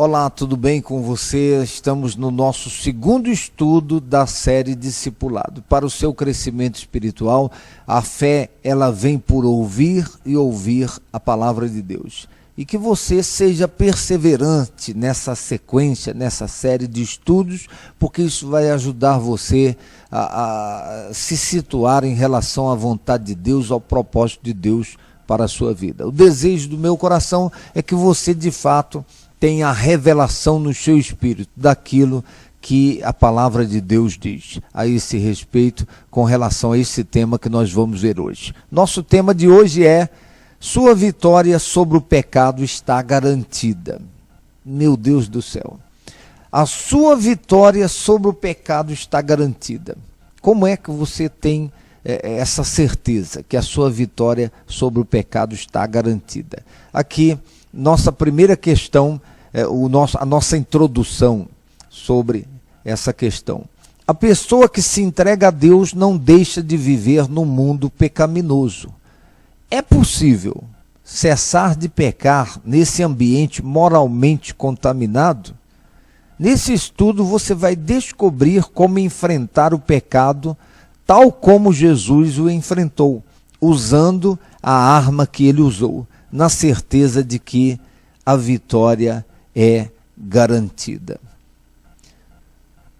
Olá, tudo bem com você? Estamos no nosso segundo estudo da série Discipulado. Para o seu crescimento espiritual, a fé ela vem por ouvir e ouvir a palavra de Deus. E que você seja perseverante nessa sequência, nessa série de estudos, porque isso vai ajudar você a se situar em relação à vontade de Deus, ao propósito de Deus para a sua vida. O desejo do meu coração é que você, de fato, tem a revelação no seu espírito daquilo que a palavra de Deus diz a esse respeito com relação a esse tema que nós vamos ver hoje. Nosso tema de hoje é: sua vitória sobre o pecado está garantida. Meu Deus do céu. A sua vitória sobre o pecado está garantida. Como é que você tem essa certeza que a sua vitória sobre o pecado está garantida? Aqui, nossa primeira questão, a nossa introdução sobre essa questão. A pessoa que se entrega a Deus não deixa de viver num mundo pecaminoso. É possível cessar de pecar nesse ambiente moralmente contaminado? Nesse estudo você vai descobrir como enfrentar o pecado tal como Jesus o enfrentou, usando a arma que ele usou, na certeza de que a vitória é garantida.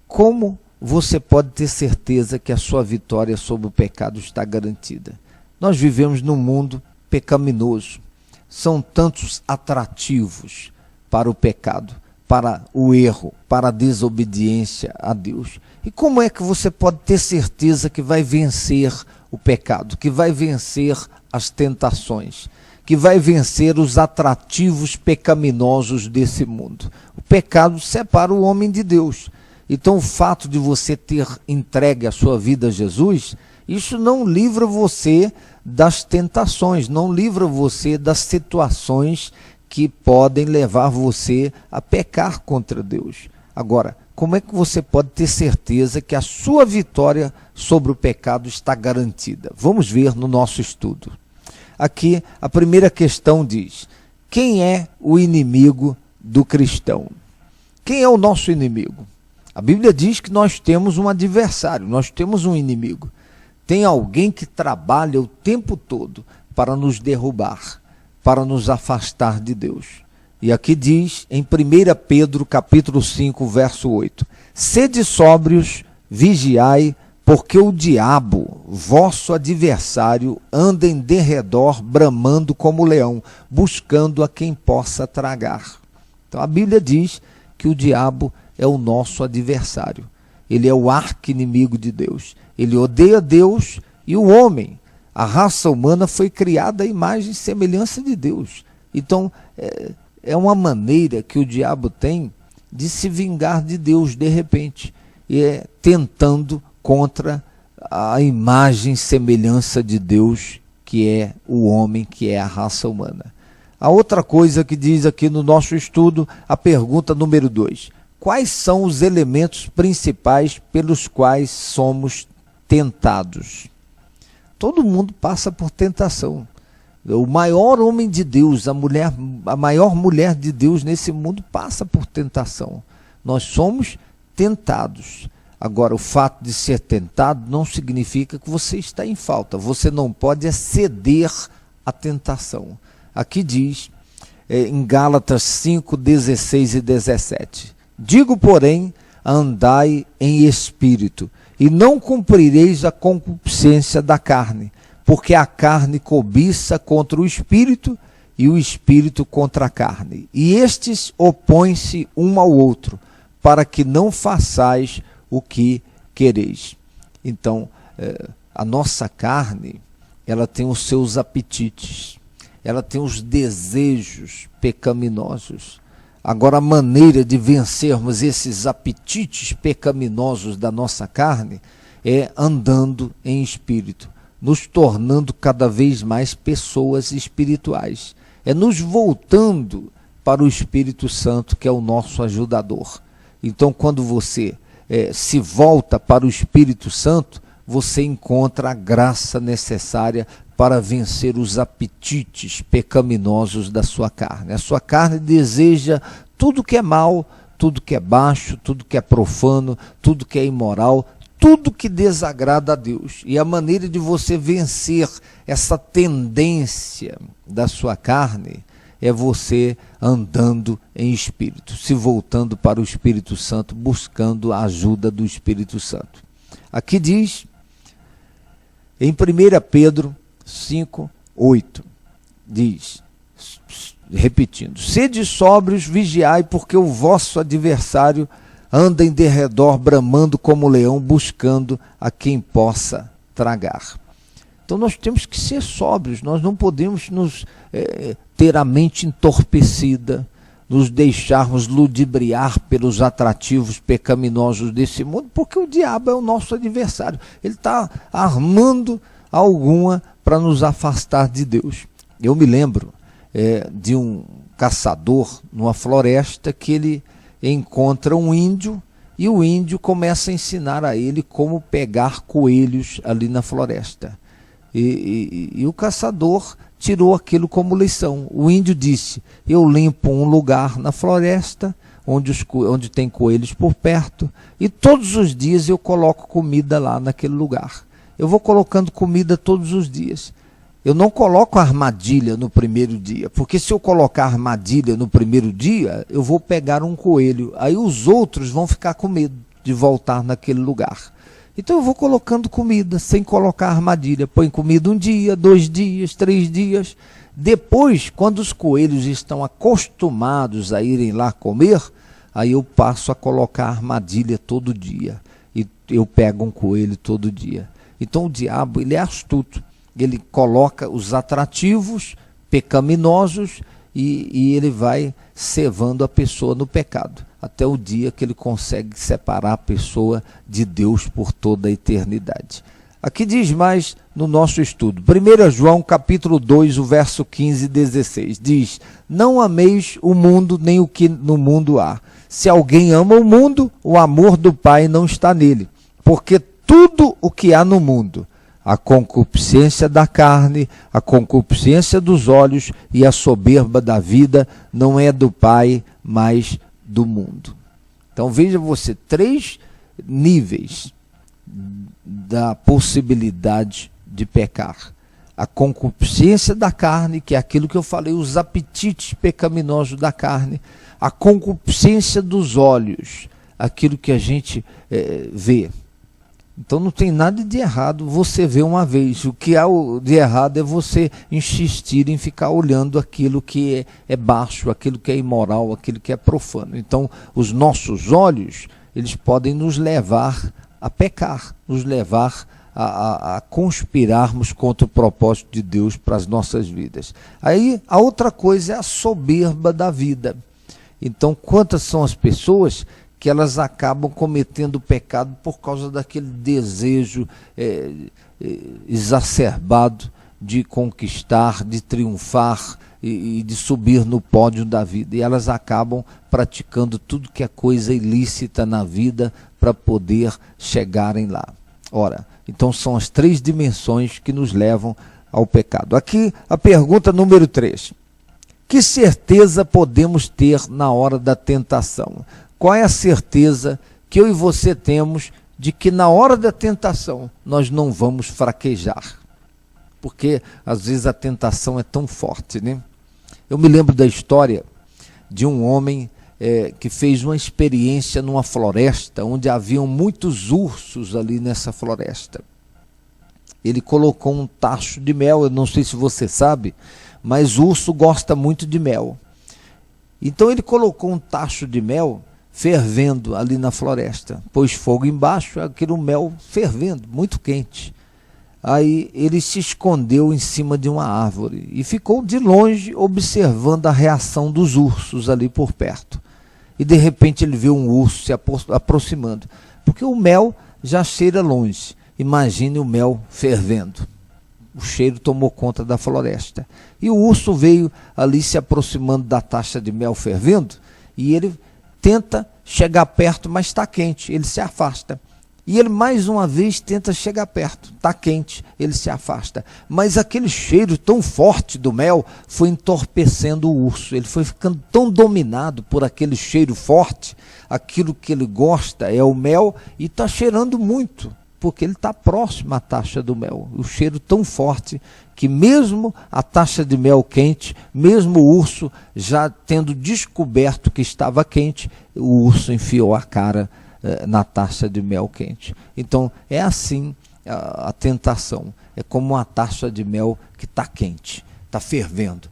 Como você pode ter certeza que a sua vitória sobre o pecado está garantida? Nós vivemos num mundo pecaminoso. São tantos atrativos para o pecado, para o erro, para a desobediência a Deus. E como é que você pode ter certeza que vai vencer o pecado, que vai vencer as tentações, que vai vencer os atrativos pecaminosos desse mundo? O pecado separa o homem de Deus. Então o fato de você ter entregue a sua vida a Jesus, isso não livra você das tentações, não livra você das situações que podem levar você a pecar contra Deus. Agora, como é que você pode ter certeza que a sua vitória sobre o pecado está garantida? Vamos ver no nosso estudo. Aqui, a primeira questão diz: quem é o inimigo do cristão? Quem é o nosso inimigo? A Bíblia diz que nós temos um adversário, nós temos um inimigo. Tem alguém que trabalha o tempo todo para nos derrubar, para nos afastar de Deus. E aqui diz em 1 Pedro capítulo 5, verso 8: sede sóbrios, vigiai, porque o diabo, vosso adversário, anda em derredor, bramando como leão, buscando a quem possa tragar. Então a Bíblia diz que o diabo é o nosso adversário. Ele é o arqui-inimigo de Deus. Ele odeia Deus e o homem. A raça humana foi criada à imagem e semelhança de Deus. Então, é uma maneira que o diabo tem de se vingar de Deus de repente. E é tentando contra a imagem e semelhança de Deus, que é o homem, que é a raça humana. A outra coisa que diz aqui no nosso estudo, a pergunta número 2. Quais são os elementos principais pelos quais somos tentados? Todo mundo passa por tentação. O maior homem de Deus, a maior mulher de Deus nesse mundo passa por tentação. Nós somos tentados. Agora, o fato de ser tentado não significa que você está em falta. Você não pode ceder à tentação. Aqui diz, em Gálatas 5, 16 e 17... digo, porém, andai em espírito, e não cumprireis a concupiscência da carne, porque a carne cobiça contra o espírito, e o espírito contra a carne. E estes opõem-se um ao outro, para que não façais o que quereis. Então, a nossa carne, ela tem os seus apetites, ela tem os desejos pecaminosos. Agora, a maneira de vencermos esses apetites pecaminosos da nossa carne é andando em espírito, nos tornando cada vez mais pessoas espirituais. É nos voltando para o Espírito Santo, que é o nosso ajudador. Então, quando você se volta para o Espírito Santo, você encontra a graça necessária para vencer os apetites pecaminosos da sua carne. A sua carne deseja tudo que é mal, tudo que é baixo, tudo que é profano, tudo que é imoral, tudo que desagrada a Deus. E a maneira de você vencer essa tendência da sua carne é você andando em espírito, se voltando para o Espírito Santo, buscando a ajuda do Espírito Santo. Aqui diz, em 1 Pedro 5:8, diz, repetindo, sede sóbrios, vigiai, porque o vosso adversário anda em derredor, bramando como leão, buscando a quem possa tragar. Então nós temos que ser sóbrios, nós não podemos ter a mente entorpecida, nos deixarmos ludibriar pelos atrativos pecaminosos desse mundo, porque o diabo é o nosso adversário. Ele está armando alguma para nos afastar de Deus. Eu me lembro de um caçador numa floresta que ele encontra um índio e o índio começa a ensinar a ele como pegar coelhos ali na floresta. E o caçador tirou aquilo como lição. O índio disse, eu limpo um lugar na floresta onde tem coelhos por perto e todos os dias eu coloco comida lá naquele lugar. Eu vou colocando comida todos os dias. Eu não coloco armadilha no primeiro dia, porque se eu colocar armadilha no primeiro dia, eu vou pegar um coelho, aí os outros vão ficar com medo de voltar naquele lugar. Então eu vou colocando comida, sem colocar armadilha. Põe comida 1 dia, 2 dias, 3 dias. Depois, quando os coelhos estão acostumados a irem lá comer, aí eu passo a colocar armadilha todo dia. E eu pego um coelho todo dia. Então o diabo, ele é astuto. Ele coloca os atrativos pecaminosos e ele vai cevando a pessoa no pecado, até o dia que ele consegue separar a pessoa de Deus por toda a eternidade. Aqui diz mais no nosso estudo, 1 João capítulo 2, o verso 15 e 16, diz, não ameis o mundo nem o que no mundo há. Se alguém ama o mundo, o amor do Pai não está nele, porque tudo o que há no mundo, a concupiscência da carne, a concupiscência dos olhos e a soberba da vida não é do Pai, mas do mundo. Então veja você, 3 níveis da possibilidade de pecar. A concupiscência da carne, que é aquilo que eu falei, os apetites pecaminosos da carne. A concupiscência dos olhos, aquilo que a gente vê. Então não tem nada de errado você ver uma vez. O que há de errado é você insistir em ficar olhando aquilo que é baixo, aquilo que é imoral, aquilo que é profano. Então os nossos olhos, eles podem nos levar a pecar, nos levar a conspirarmos contra o propósito de Deus para as nossas vidas. Aí a outra coisa é a soberba da vida. Então quantas são as pessoas que elas acabam cometendo pecado por causa daquele desejo exacerbado de conquistar, de triunfar e de subir no pódio da vida. E elas acabam praticando tudo que é coisa ilícita na vida para poder chegarem lá. Ora, então são as 3 dimensões que nos levam ao pecado. Aqui a pergunta número 3. Que certeza podemos ter na hora da tentação? Qual é a certeza que eu e você temos de que na hora da tentação nós não vamos fraquejar? Porque às vezes a tentação é tão forte, né? Eu me lembro da história de um homem que fez uma experiência numa floresta, onde haviam muitos ursos ali nessa floresta. Ele colocou um tacho de mel, eu não sei se você sabe, mas o urso gosta muito de mel. Então ele colocou um tacho de mel fervendo ali na floresta, pôs fogo embaixo, aquele mel fervendo, muito quente. Aí ele se escondeu em cima de uma árvore e ficou de longe observando a reação dos ursos ali por perto. E de repente ele viu um urso se aproximando, porque o mel já cheira longe. Imagine o mel fervendo. O cheiro tomou conta da floresta. E o urso veio ali se aproximando da taça de mel fervendo, e ele tenta chegar perto, mas está quente, ele se afasta. E ele mais uma vez tenta chegar perto, está quente, ele se afasta. Mas aquele cheiro tão forte do mel foi entorpecendo o urso, ele foi ficando tão dominado por aquele cheiro forte, aquilo que ele gosta é o mel, e está cheirando muito, porque ele está próximo à taxa do mel. O cheiro tão forte que mesmo a taxa de mel quente, mesmo o urso já tendo descoberto que estava quente, o urso enfiou a cara na taça de mel quente. Então é assim a tentação, é como uma taça de mel que está quente, está fervendo,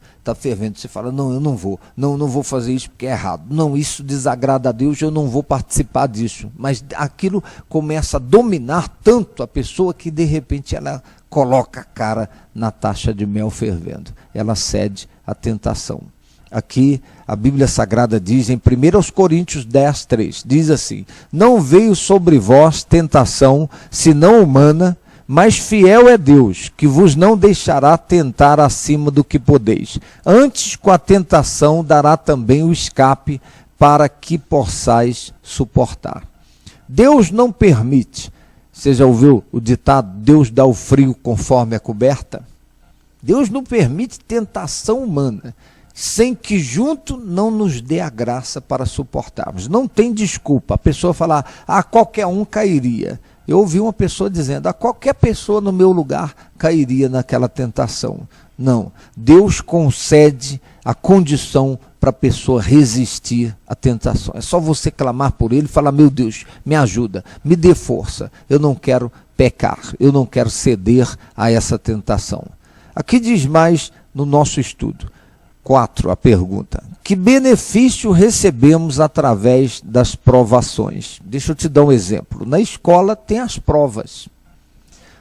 você fala, não, eu não vou fazer isso porque é errado, não, isso desagrada a Deus, eu não vou participar disso, mas aquilo começa a dominar tanto a pessoa que de repente ela coloca a cara na taça de mel fervendo, ela cede à tentação. Aqui a Bíblia Sagrada diz em 1 Coríntios 10:3, diz assim: não veio sobre vós tentação, senão humana, mas fiel é Deus, que vos não deixará tentar acima do que podeis. Antes, com a tentação, dará também o escape, para que possais suportar. Deus não permite, você já ouviu o ditado, Deus dá o frio conforme a coberta? Deus não permite tentação humana, sem que junto não nos dê a graça para suportarmos. Não tem desculpa, a pessoa falar, qualquer um cairia. Eu ouvi uma pessoa dizendo, qualquer pessoa no meu lugar cairia naquela tentação. Não, Deus concede a condição para a pessoa resistir à tentação. É só você clamar por Ele e falar, meu Deus, me ajuda, me dê força, eu não quero pecar, eu não quero ceder a essa tentação. Aqui diz mais no nosso estudo. 4, a pergunta: que benefício recebemos através das provações? Deixa eu te dar um exemplo. Na escola tem as provas.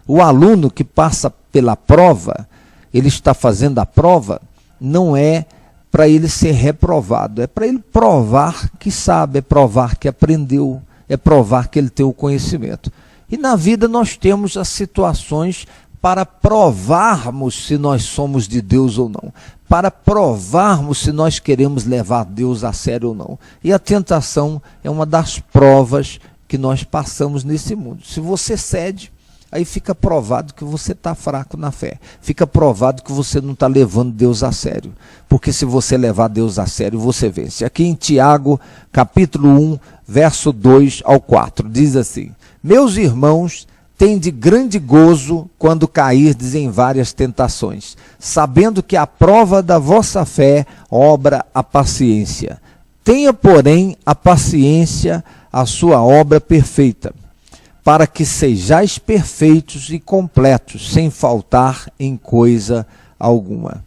O aluno que passa pela prova, ele está fazendo a prova, não é para ele ser reprovado, é para ele provar que sabe, é provar que aprendeu, é provar que ele tem o conhecimento. E na vida nós temos as situações para provarmos se nós somos de Deus ou não, para provarmos se nós queremos levar Deus a sério ou não. E a tentação é uma das provas que nós passamos nesse mundo. Se você cede, aí fica provado que você está fraco na fé, fica provado que você não está levando Deus a sério, porque se você levar Deus a sério, você vence. Aqui em Tiago, capítulo 1, verso 2 ao 4, diz assim: meus irmãos, tende grande gozo quando cairdes em várias tentações, sabendo que a prova da vossa fé obra a paciência. Tenha, porém, a paciência a sua obra perfeita, para que sejais perfeitos e completos, sem faltar em coisa alguma.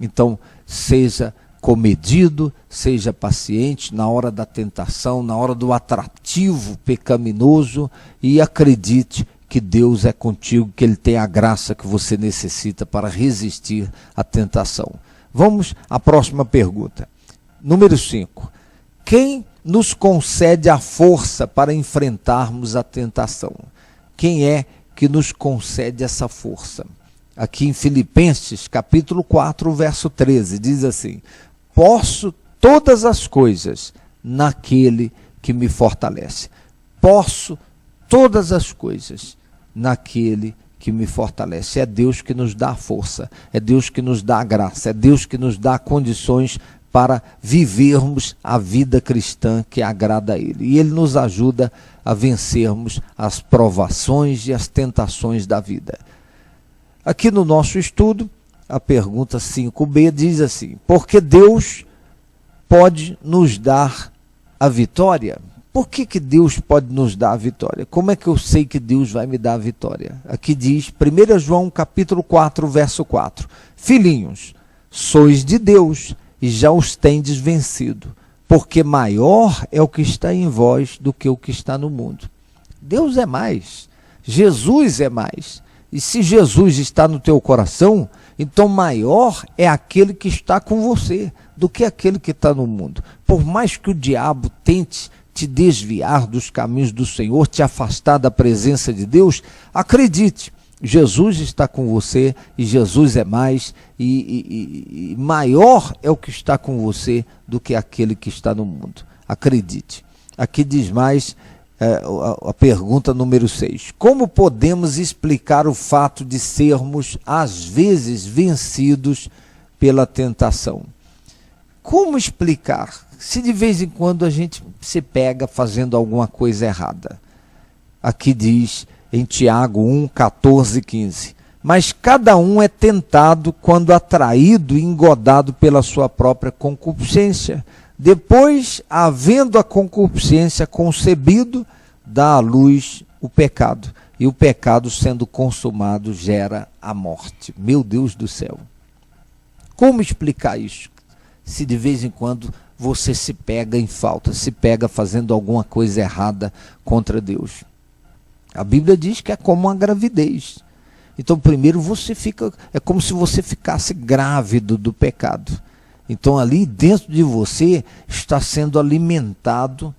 Então, seja comedido, seja paciente na hora da tentação, na hora do atrativo pecaminoso, e acredite que Deus é contigo, que Ele tem a graça que você necessita para resistir à tentação. Vamos à próxima pergunta. Número 5. Quem nos concede a força para enfrentarmos a tentação? Quem é que nos concede essa força? Aqui em Filipenses, capítulo 4, verso 13, diz assim: posso todas as coisas naquele que me fortalece. Posso todas as coisas naquele que me fortalece. É Deus que nos dá a força, é Deus que nos dá a graça, é Deus que nos dá condições para vivermos a vida cristã que agrada a Ele. E Ele nos ajuda a vencermos as provações e as tentações da vida. Aqui no nosso estudo, a pergunta 5b diz assim: porque Deus pode nos dar a vitória? Por que Deus pode nos dar a vitória? Como é que eu sei que Deus vai me dar a vitória? Aqui diz, 1 João capítulo 4, verso 4. Filhinhos, sois de Deus e já os tendes vencido, porque maior é o que está em vós do que o que está no mundo. Deus é mais, Jesus é mais. E se Jesus está no teu coração, então maior é aquele que está com você do que aquele que está no mundo. Por mais que o diabo tente te desviar dos caminhos do Senhor, te afastar da presença de Deus, acredite, Jesus está com você e Jesus é mais, e maior é o que está com você do que aquele que está no mundo. Acredite. Aqui diz mais, a pergunta número 6. Como podemos explicar o fato de sermos, às vezes, vencidos pela tentação? Como explicar se de vez em quando a gente se pega fazendo alguma coisa errada? Aqui diz em Tiago 1, 14 e 15. Mas cada um é tentado quando atraído e engodado pela sua própria concupiscência. Depois, havendo a concupiscência concebido, dá à luz o pecado. E o pecado, sendo consumado, gera a morte. Meu Deus do céu! Como explicar isso? Se de vez em quando você se pega em falta, se pega fazendo alguma coisa errada contra Deus. A Bíblia diz que é como uma gravidez. Então, primeiro você fica, é como se você ficasse grávido do pecado. Então, ali dentro de você está sendo alimentado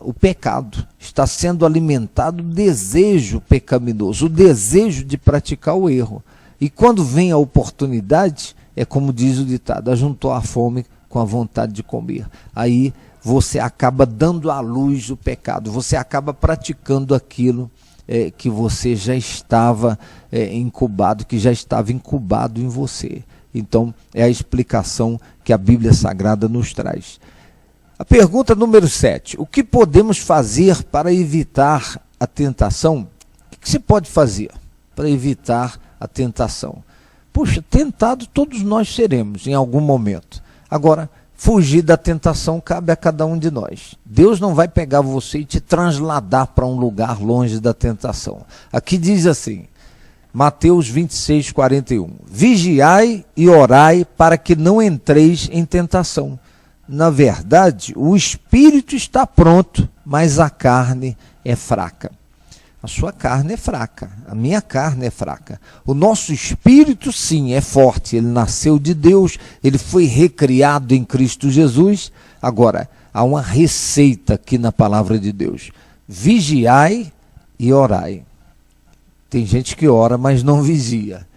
o pecado, está sendo alimentado o desejo pecaminoso, o desejo de praticar o erro. E quando vem a oportunidade, é como diz o ditado, ajuntou a fome com a vontade de comer. Aí você acaba dando à luz o pecado, você acaba praticando aquilo que você já estava incubado, que já estava incubado em você. Então, é a explicação que a Bíblia Sagrada nos traz. A pergunta número 7. O que podemos fazer para evitar a tentação? O que se pode fazer para evitar a tentação? Puxa, tentado todos nós seremos em algum momento. Agora, fugir da tentação cabe a cada um de nós. Deus não vai pegar você e te transladar para um lugar longe da tentação. Aqui diz assim, Mateus 26, 41. Vigiai e orai para que não entreis em tentação. Na verdade, o espírito está pronto, mas a carne é fraca. A sua carne é fraca, a minha carne é fraca. O nosso espírito, sim, é forte. Ele nasceu de Deus, ele foi recriado em Cristo Jesus. Agora, há uma receita aqui na palavra de Deus. Vigiai e orai. Tem gente que ora, mas não vigia.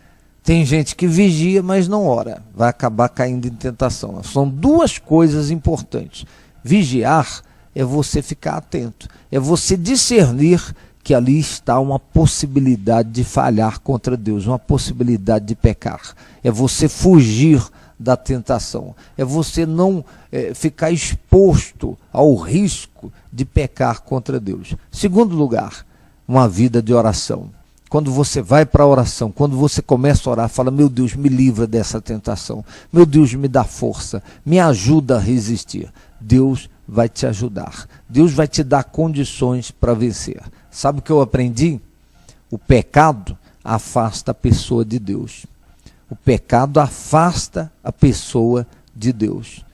Tem gente que vigia, mas não ora. Vai acabar caindo em tentação. São duas coisas importantes. Vigiar é você ficar atento. É você discernir que ali está uma possibilidade de falhar contra Deus, uma possibilidade de pecar. É você fugir da tentação. É você não ficar exposto ao risco de pecar contra Deus. Segundo lugar, uma vida de oração. Quando você vai para a oração, quando você começa a orar, fala, meu Deus, me livra dessa tentação. Meu Deus, me dá força, me ajuda a resistir. Deus vai te ajudar. Deus vai te dar condições para vencer. Sabe o que eu aprendi? O pecado afasta a pessoa de Deus. O pecado afasta a pessoa de Deus.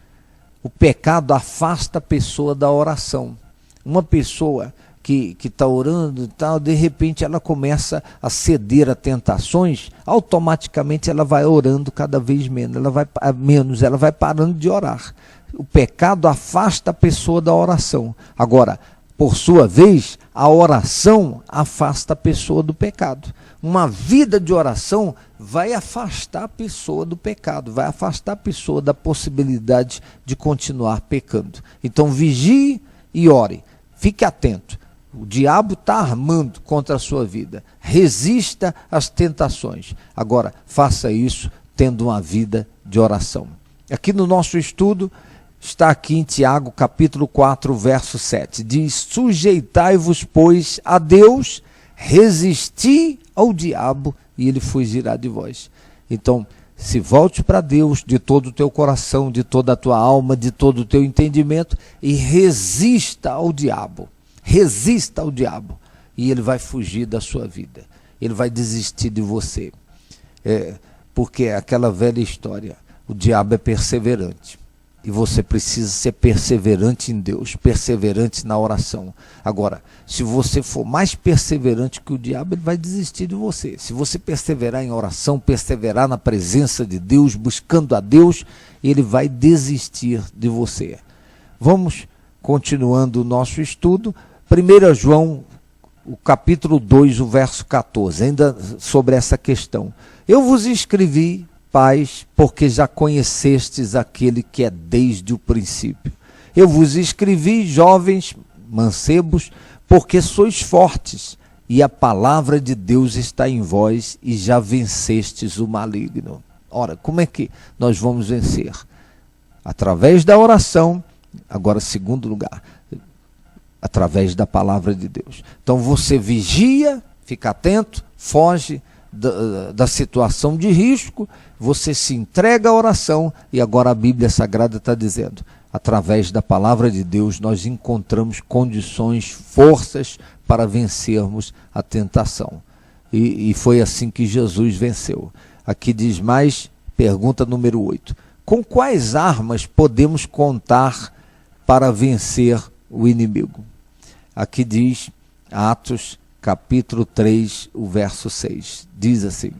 O pecado afasta a pessoa da oração. Uma pessoa que está orando e tal, de repente ela começa a ceder a tentações, automaticamente ela vai orando cada vez menos, ela vai parando de orar. O pecado afasta a pessoa da oração. Agora, por sua vez, a oração afasta a pessoa do pecado. Uma vida de oração vai afastar a pessoa do pecado, vai afastar a pessoa da possibilidade de continuar pecando. Então, vigie e ore. Fique atento. O diabo está armando contra a sua vida. Resista às tentações. Agora, faça isso tendo uma vida de oração. Aqui no nosso estudo, está aqui em Tiago, capítulo 4, verso 7. Diz, sujeitai-vos, pois, a Deus, resisti ao diabo e ele fugirá de vós. Então, se volte para Deus de todo o teu coração, de toda a tua alma, de todo o teu entendimento e resista ao diabo. Resista ao diabo e ele vai fugir da sua vida. Ele vai desistir de você. Porque é aquela velha história. O diabo é perseverante. E você precisa ser perseverante em Deus, perseverante na oração. Agora, se você for mais perseverante que o diabo, ele vai desistir de você. Se você perseverar em oração, perseverar na presença de Deus, buscando a Deus, ele vai desistir de você. Vamos continuando o nosso estudo. 1 João, o capítulo 2, o verso 14, ainda sobre essa questão. Eu vos escrevi, pais, porque já conhecestes aquele que é desde o princípio. Eu vos escrevi, jovens, mancebos, porque sois fortes, e a palavra de Deus está em vós, e já vencestes o maligno. Ora, como é que nós vamos vencer? Através da oração. Agora, segundo lugar, através da palavra de Deus. Então você vigia, fica atento, foge da situação de risco, você se entrega à oração, e agora a Bíblia Sagrada está dizendo, através da palavra de Deus nós encontramos condições, forças para vencermos a tentação. E foi assim que Jesus venceu. Aqui diz mais, pergunta número 8. Com quais armas podemos contar para vencer o inimigo? Aqui diz Atos capítulo 3, o verso 6. Diz assim: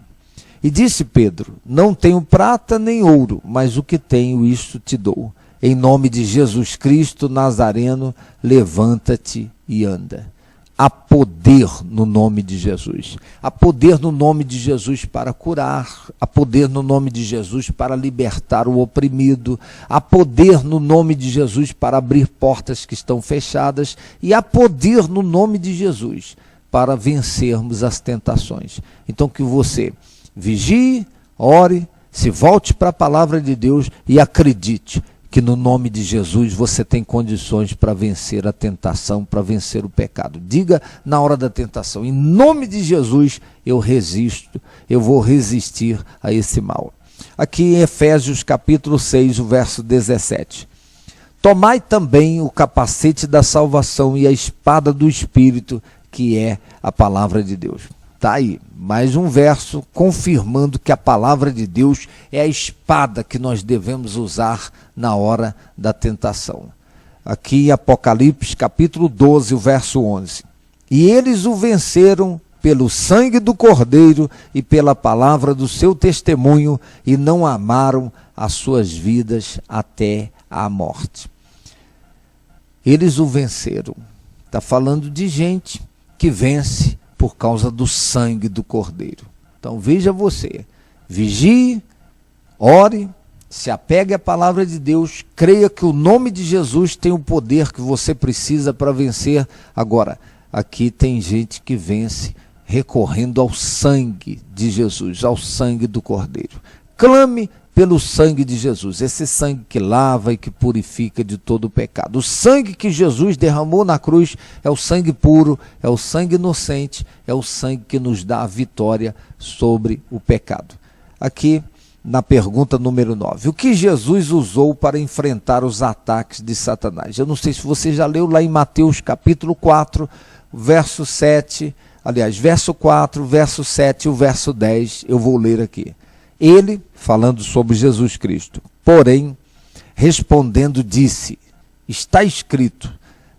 E disse Pedro, não tenho prata nem ouro, mas o que tenho isto te dou. Em nome de Jesus Cristo Nazareno, levanta-te e anda. Há poder no nome de Jesus. Há poder no nome de Jesus para curar. Há poder no nome de Jesus para libertar o oprimido. Há poder no nome de Jesus para abrir portas que estão fechadas. E há poder no nome de Jesus para vencermos as tentações. Então que você vigie, ore, se volte para a palavra de Deus e acredite que no nome de Jesus você tem condições para vencer a tentação, para vencer o pecado. Diga na hora da tentação, em nome de Jesus eu resisto, eu vou resistir a esse mal. Aqui em Efésios capítulo 6, o verso 17. Tomai também o capacete da salvação e a espada do Espírito, que é a palavra de Deus. Está aí, mais um verso confirmando que a palavra de Deus é a espada que nós devemos usar na hora da tentação. Aqui em Apocalipse capítulo 12, o verso 11. E eles o venceram pelo sangue do Cordeiro e pela palavra do seu testemunho, e não amaram as suas vidas até a morte. Eles o venceram. Está falando de gente que vence por causa do sangue do Cordeiro. Então veja você, vigie, ore, se apegue à palavra de Deus, creia que o nome de Jesus tem o poder que você precisa para vencer. Agora, aqui tem gente que vence recorrendo ao sangue de Jesus, ao sangue do Cordeiro. Clame pelo sangue de Jesus, esse sangue que lava e que purifica de todo o pecado. O sangue que Jesus derramou na cruz é o sangue puro, é o sangue inocente, é o sangue que nos dá a vitória sobre o pecado. Aqui na pergunta número 9, o que Jesus usou para enfrentar os ataques de Satanás? Eu não sei se você já leu lá em Mateus capítulo 4, verso 7, aliás, verso 4, verso 7 e o verso 10, eu vou ler aqui. Ele, falando sobre Jesus Cristo, porém, respondendo, disse, está escrito,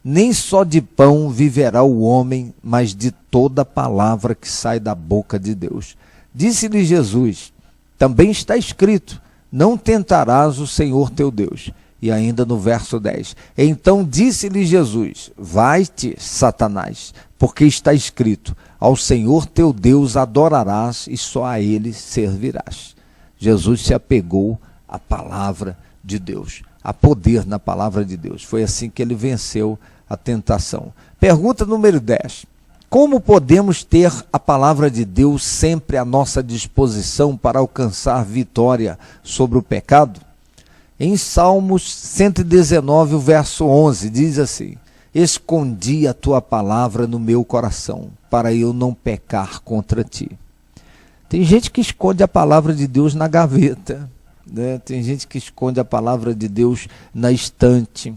nem só de pão viverá o homem, mas de toda palavra que sai da boca de Deus. Disse-lhe Jesus, também está escrito, não tentarás o Senhor teu Deus. E ainda no verso 10, então disse-lhe Jesus, vai-te, Satanás, porque está escrito, ao Senhor teu Deus adorarás e só a ele servirás. Jesus se apegou à palavra de Deus, há poder na palavra de Deus. Foi assim que ele venceu a tentação. Pergunta número 10. Como podemos ter a palavra de Deus sempre à nossa disposição para alcançar vitória sobre o pecado? Em Salmos 119, o verso 11, diz assim, escondi a tua palavra no meu coração, para eu não pecar contra ti. Tem gente que esconde a palavra de Deus na gaveta, né? Tem gente que esconde a palavra de Deus na estante,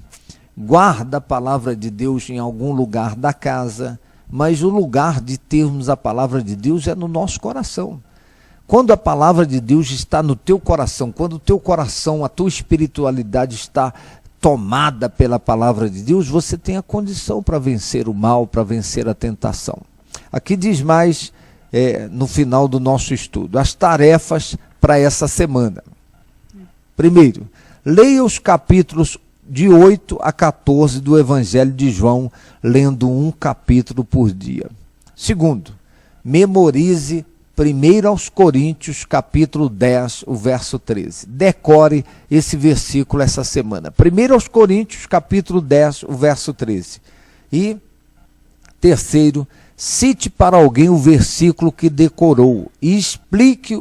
guarda a palavra de Deus em algum lugar da casa, mas o lugar de termos a palavra de Deus é no nosso coração. Quando a palavra de Deus está no teu coração, quando o teu coração, a tua espiritualidade está tomada pela palavra de Deus, você tem a condição para vencer o mal, para vencer a tentação. Aqui diz mais, no final do nosso estudo, as tarefas para essa semana. Primeiro, leia os capítulos de 8 a 14 do Evangelho de João, lendo um capítulo por dia. Segundo, memorize 1 aos Coríntios, capítulo 10, o verso 13. Decore esse versículo essa semana. 1 aos Coríntios, capítulo 10, o verso 13. E terceiro, cite para alguém o versículo que decorou e explique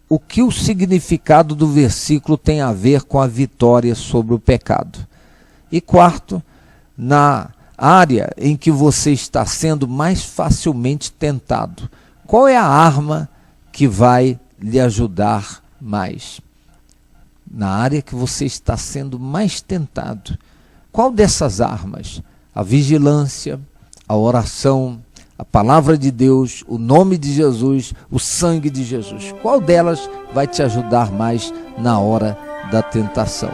o que o significado do versículo tem a ver com a vitória sobre o pecado. E quarto, na área em que você está sendo mais facilmente tentado, qual é a arma que vai lhe ajudar mais? Na área que você está sendo mais tentado, qual dessas armas? A vigilância, a oração, a palavra de Deus, o nome de Jesus, o sangue de Jesus. Qual delas vai te ajudar mais na hora da tentação?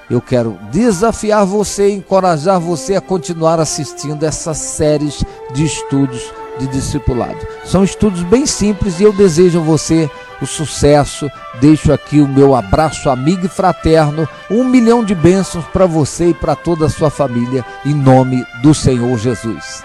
Eu quero desafiar você, encorajar você a continuar assistindo essas séries de estudos de discipulado. São estudos bem simples e eu desejo a você o sucesso. Deixo aqui o meu abraço amigo e fraterno, 1 milhão de bênçãos para você e para toda a sua família, em nome do Senhor Jesus.